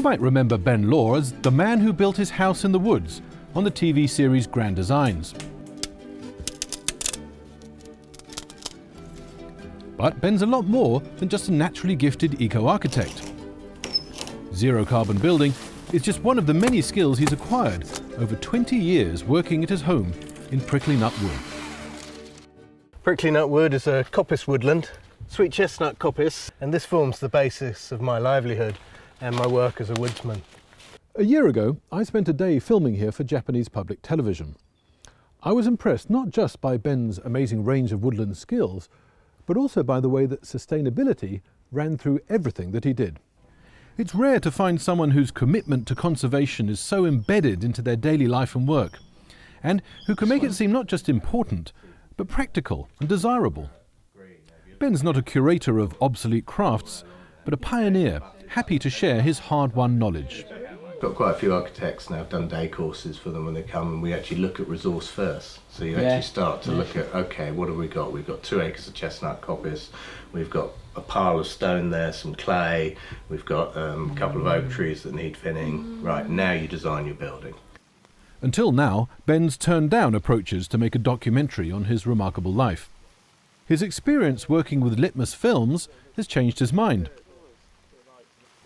You might remember Ben Law as the man who built his house in the woods on the TV series Grand Designs. But Ben's a lot more than just a naturally gifted eco-architect. Zero-carbon building is just one of the many skills he's acquired over 20 years working at his home in prickly nut wood. Prickly nut wood is a coppice woodland, sweet chestnut coppice, and this forms the basis of my livelihood and my work as a woodsman. A year ago, I spent a day filming here for Japanese public television. I was impressed not just by Ben's amazing range of woodland skills, but also by the way that sustainability ran through everything that he did. It's rare to find someone whose commitment to conservation is so embedded into their daily life and work, and who can make it seem not just important, but practical and desirable. Ben's not a curator of obsolete crafts, but a pioneer, happy to share his hard-won knowledge. Got quite a few architects now. I've done day courses for them when they come, and we actually look at resource first. So you actually start to look at, okay, what have we got? We've got 2 acres of chestnut coppice, we've got a pile of stone there, some clay, we've got a couple of oak trees that need thinning. Right, now you design your building. Until now, Ben's turned down approaches to make a documentary on his remarkable life. His experience working with Litmus Films has changed his mind.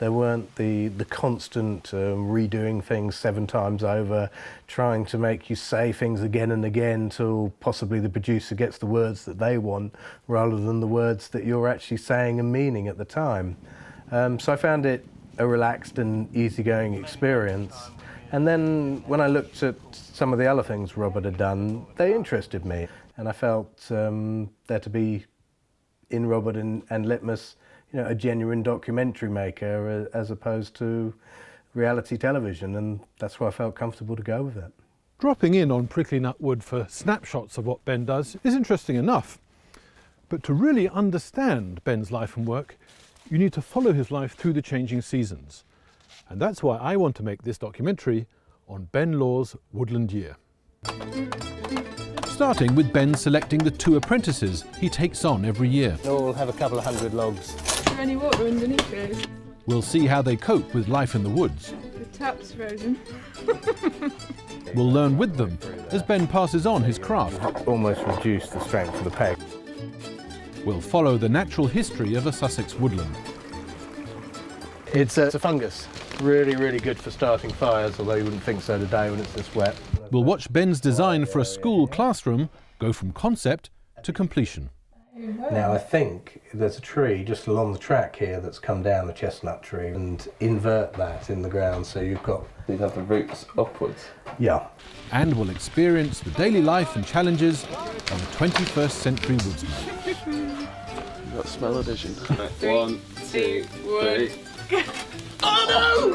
There weren't the constant redoing things 7 times over, trying to make you say things again and again till possibly the producer gets the words that they want rather than the words that you're actually saying and meaning at the time. So I found it a relaxed and easygoing experience. And then when I looked at some of the other things Robert had done, they interested me. And I felt there to be in Robert and Litmus, you know, a genuine documentary maker as opposed to reality television, and that's why I felt comfortable to go with it. Dropping in on prickly nut wood for snapshots of what Ben does is interesting enough, but to really understand Ben's life and work, you need to follow his life through the changing seasons. And that's why I want to make this documentary on Ben Law's woodland year. Starting with Ben selecting the 2 apprentices he takes on every year. We'll have a couple of 100 logs. Is there any water underneath those? We'll see how they cope with life in the woods. The tap's frozen. We'll learn with them as Ben passes on his craft. Almost reduce the strength of the peg. We'll follow the natural history of a Sussex woodland. It's a fungus. Really, really good for starting fires, although you wouldn't think so today when it's this wet. We'll watch Ben's design for a school classroom go from concept to completion. Now I think there's a tree just along the track here that's come down, the chestnut tree, and invert that in the ground so you've have the roots upwards. Yeah. And we'll experience the daily life and challenges of a 21st century woodsman. You've got smell vision. 1, 2, 3. Oh no!